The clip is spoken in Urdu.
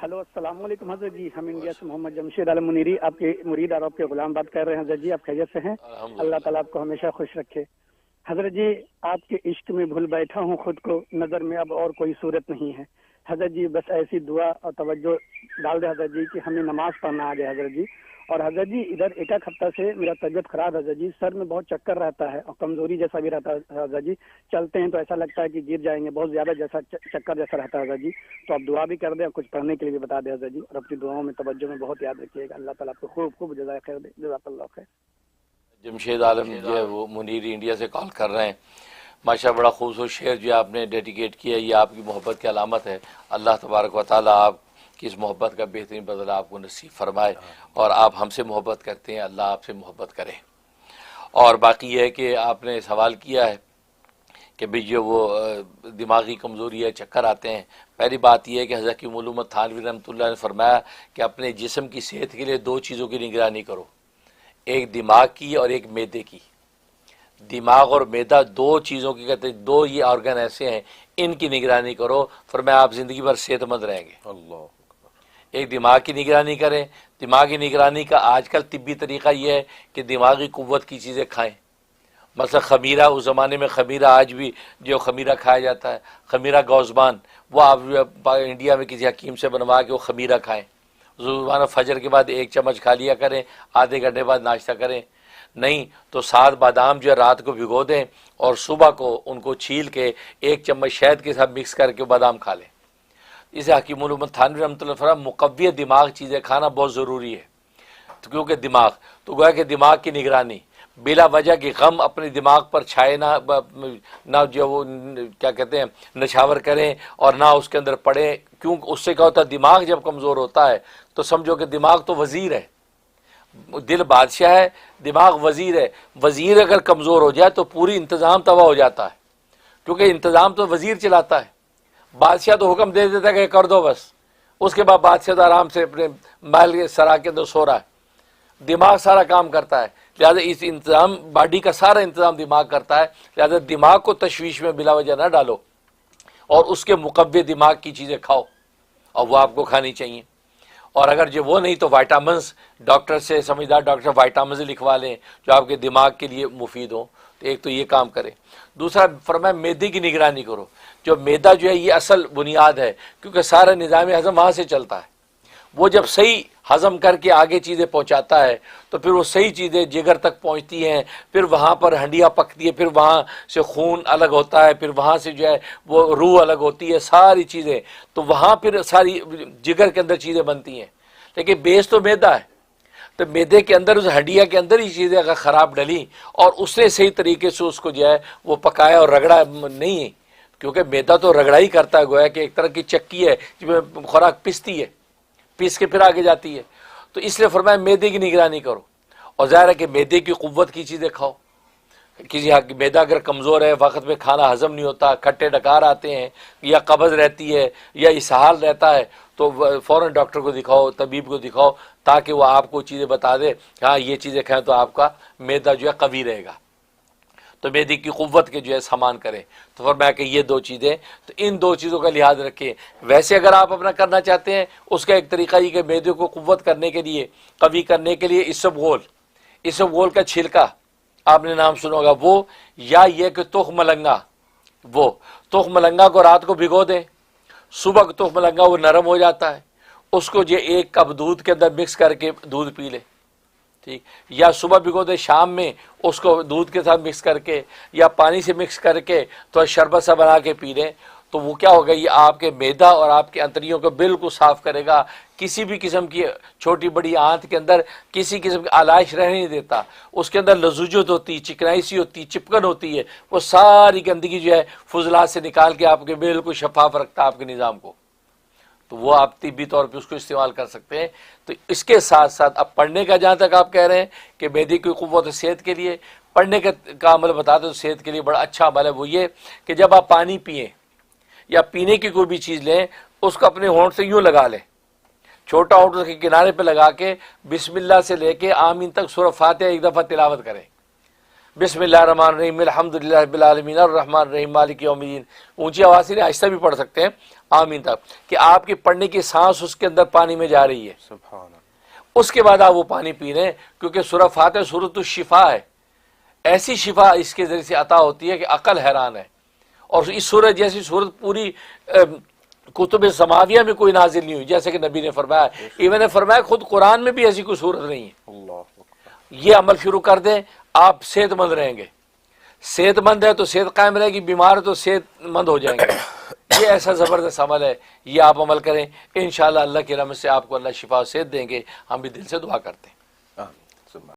ہلو السلام علیکم حضرت جی. ہم انڈیا سے محمد جمشید عالم منیری آپ کے مرید اور آپ کے غلام بات کر رہے ہیں حضرت جی. آپ خیریت سے ہیں؟ اللہ تعالیٰ آپ کو ہمیشہ خوش رکھے. حضرت جی آپ کے عشق میں بھول بیٹھا ہوں خود کو، نظر میں اب اور کوئی صورت نہیں ہے. حضرت جی بس ایسی دعا اور توجہ ڈال دے حضرت جی کہ ہمیں نماز پڑھنا آ گیا حضرت جی. اور حضرت جی ادھر ایک ہفتہ سے میرا طبیعت خراب ہے حضرت جی. سر میں بہت چکر رہتا ہے اور کمزوری جیسا بھی رہتا ہے حضرت جی. چلتے ہیں تو ایسا لگتا ہے کہ گر جائیں گے، بہت زیادہ جیسا چکر جیسا رہتا ہے حضرت جی. تو آپ دعا بھی کر دیں اور کچھ پڑھنے کے لیے بھی بتا دیں حضرت جی. اور اپنی دعاؤں میں توجہ میں بہت یاد رکھیے گا. اللہ تعالیٰ آپ کو خوب خوب جزائے خیر دے. جزاک اللہ خیر. جمشید عالم جو ہے وہ منیر انڈیا سے کال کر رہے ہیں. ماشاء بڑا خوبصورت شعر جو آپ نے ڈیڈیکیٹ کیا، یہ آپ کی محبت کی علامت ہے. اللہ تبارک و تعالیٰ آپ کی اس محبت کا بہترین بدلہ آپ کو نصیب فرمائے. اور آپ ہم سے محبت کرتے ہیں، اللہ آپ سے محبت کرے. اور باقی یہ ہے کہ آپ نے سوال کیا ہے کہ بھئی جو وہ دماغی کمزوری ہے، چکر آتے ہیں. پہلی بات یہ ہے کہ حضرت کی علومت تھانوی رحمۃ اللہ نے فرمایا کہ اپنے جسم کی صحت کے لیے دو چیزوں کی نگرانی کرو، ایک دماغ کی اور ایک معدے کی. دماغ اور معدہ دو چیزوں کی کہتے ہیں، دو یہ آرگن ایسے ہیں، ان کی نگرانی کرو، فرمایا آپ زندگی بھر صحت مند رہیں گے. اللہ ایک دماغ کی نگرانی کریں. دماغی نگرانی کا آج کل طبی طریقہ یہ ہے کہ دماغی قوت کی چیزیں کھائیں. مثلا خمیرہ، اس زمانے میں خمیرہ، آج بھی جو خمیرہ کھایا جاتا ہے، خمیرہ گوزبان، وہ آپ انڈیا میں کسی حکیم سے بنوا کے وہ خمیرہ کھائیں. روزانہ فجر کے بعد 1 چمچ کھا لیا کریں، آدھے گھنٹے بعد ناشتہ کریں. نہیں تو 7 بادام جو ہے رات کو بھگو دیں اور صبح کو ان کو چھیل کے 1 چمچ شہد کے ساتھ مکس کر کے بادام کھا لیں. اسے حکیم علومت تھانوی رحمۃ اللہ فرمایا مقوی دماغ چیزیں کھانا بہت ضروری ہے. تو کیونکہ دماغ تو گویا کہ دماغ کی نگرانی، بلا وجہ کی غم اپنے دماغ پر چھائے نہ جو وہ کیا کہتے ہیں نشاور کریں اور نہ اس کے اندر پڑیں. کیونکہ اس سے کیا ہوتا ہے، دماغ جب کمزور ہوتا ہے تو سمجھو کہ دماغ تو وزیر ہے، دل بادشاہ ہے، دماغ وزیر ہے. وزیر اگر کمزور ہو جائے تو پوری انتظام تباہ ہو جاتا ہے، کیونکہ انتظام تو وزیر چلاتا ہے. بادشاہ تو حکم دے دیتا ہے کہ کر دو بس، اس کے بعد بادشاہ تو آرام سے اپنے محل کے سرا کے اندر سو رہا ہے. دماغ سارا کام کرتا ہے، لہذا اس انتظام باڈی کا سارا انتظام دماغ کرتا ہے. لہذا دماغ کو تشویش میں بلا وجہ نہ ڈالو اور اس کے مقوی دماغ کی چیزیں کھاؤ، اور وہ آپ کو کھانی چاہیے. اور اگر جو وہ نہیں تو وائٹامنس، ڈاکٹر سے سمجھدار ڈاکٹر وائٹامنس لکھوا لیں جو آپ کے دماغ کے لیے مفید ہوں. تو ایک تو یہ کام کریں. دوسرا فرمایا معدے کی نگرانی کرو. جو معدہ جو ہے یہ اصل بنیاد ہے، کیونکہ سارا نظام ہضم وہاں سے چلتا ہے. وہ جب صحیح ہضم کر کے آگے چیزیں پہنچاتا ہے تو پھر وہ صحیح چیزیں جگر تک پہنچتی ہیں، پھر وہاں پر ہنڈیاں پکتی ہے، پھر وہاں سے خون الگ ہوتا ہے، پھر وہاں سے جو ہے وہ روح الگ ہوتی ہے، ساری چیزیں. تو وہاں پھر ساری جگر کے اندر چیزیں بنتی ہیں. لیکن بیس تو معدہ ہے، تو معدے کے اندر اس ہڈیا کے اندر ہی چیزیں اگر خراب ڈلی اور اس نے صحیح طریقے سے اس کو جو ہے وہ پکایا اور رگڑا نہیں ہے، کیونکہ میدا تو رگڑا ہی کرتا ہے، گویا کہ ایک طرح کی چکی ہے جس میں خوراک پستی ہے، پیس کے پھر آگے جاتی ہے. تو اس لیے فرمایا میدے کی نگرانی کرو. اور ظاہر ہے کہ میدے کی قوت کی چیزیں کھاؤ. کسی میدا اگر کمزور ہے، وقت میں کھانا ہضم نہیں ہوتا، کھٹے ڈکار آتے ہیں، یا قبض رہتی ہے، یا اسہال رہتا ہے، تو فوراً ڈاکٹر کو دکھاؤ، طبیب کو دکھاؤ، تاکہ وہ آپ کو چیزیں بتا دے. ہاں یہ چیزیں کھائیں تو آپ کا میدا جو ہے قوی رہے گا. تو میدے کی قوت کے جو ہے سامان کریں. تو فرمایا کہ یہ 2 چیزیں، تو ان 2 چیزوں کا لحاظ رکھیں. ویسے اگر آپ اپنا کرنا چاہتے ہیں، اس کا ایک طریقہ یہ کہ میدے کو قوت کرنے کے لیے، قوی کرنے کے لیے اسب گول کا چھلکا آپ نے نام سنا ہوگا، وہ، یا یہ کہ تخم ملنگا، وہ تخم ملنگا کو رات کو بھگو دیں، صبح کو تخم ملنگا وہ نرم ہو جاتا ہے، اس کو جو 1 کپ دودھ کے اندر مکس کر کے دودھ پی لے. ٹھیک، یا صبح بھگو دے، شام میں اس کو دودھ کے ساتھ مکس کر کے یا پانی سے مکس کر کے تو شربت سا بنا کے پی لیں. تو وہ کیا ہوگا، یہ آپ کے معدہ اور آپ کے انتڑیوں کو بالکل صاف کرے گا. کسی بھی قسم کی چھوٹی بڑی آنت کے اندر کسی قسم کی آلائش رہنے نہیں دیتا. اس کے اندر لزوجت ہوتی، چکنائی سی ہوتی، چپکن ہوتی ہے، وہ ساری گندگی جو ہے فضلات سے نکال کے آپ کے بالکل شفاف رکھتا ہے آپ کے نظام کو. تو وہ آپ طبی طور پہ اس کو استعمال کر سکتے ہیں. تو اس کے ساتھ ساتھ اب پڑھنے کا جہاں تک آپ کہہ رہے ہیں کہ معدے کی قوت صحت کے لیے پڑھنے کا عمل بتا دو، صحت کے لیے بڑا اچھا عمل ہے. وہ یہ کہ جب آپ پانی پئیں یا پینے کی کوئی بھی چیز لیں، اس کو اپنے ہونٹ سے یوں لگا لیں، چھوٹا ہونٹ کے کنارے پہ لگا کے بسم اللہ سے لے کے آمین تک سورہ فاتحہ 1 دفعہ تلاوت کریں. بسم اللہ الرحمن الرحیم الحمدللہ رب العالمین الرحمن الرحیم مالک یوم الدین، اونچی آواز سے نہیں، آہستہ بھی پڑھ سکتے ہیں آمین تک، کہ آپ کی پڑھنے کی سانس اس کے اندر پانی میں جا رہی ہے، سبحان اللہ. اس کے بعد آپ وہ پانی پی رہے ہیں، کیونکہ سورہ فاتحہ سورۃ الشفا ہے، ایسی شفا اس کے ذریعے سے عطا ہوتی ہے کہ عقل حیران ہے. اور اس سورت جیسی سورت پوری کتب سماویہ میں کوئی نازل نہیں ہوئی، جیسے کہ نبی نے فرمایا، ایون نے فرمایا خود قرآن میں بھی ایسی کوئی صورت نہیں ہے. اللہ اکبر. یہ عمل شروع کر دیں، آپ صحت مند رہیں گے. صحت مند ہے تو صحت قائم رہے گی، بیمار ہے تو صحت مند ہو جائیں گے. یہ ایسا زبردست عمل ہے، یہ آپ عمل کریں، انشاءاللہ اللہ کی رحمت سے آپ کو اللہ شفا و صحت دیں گے. ہم بھی دل سے دعا کرتے ہیں. آمین.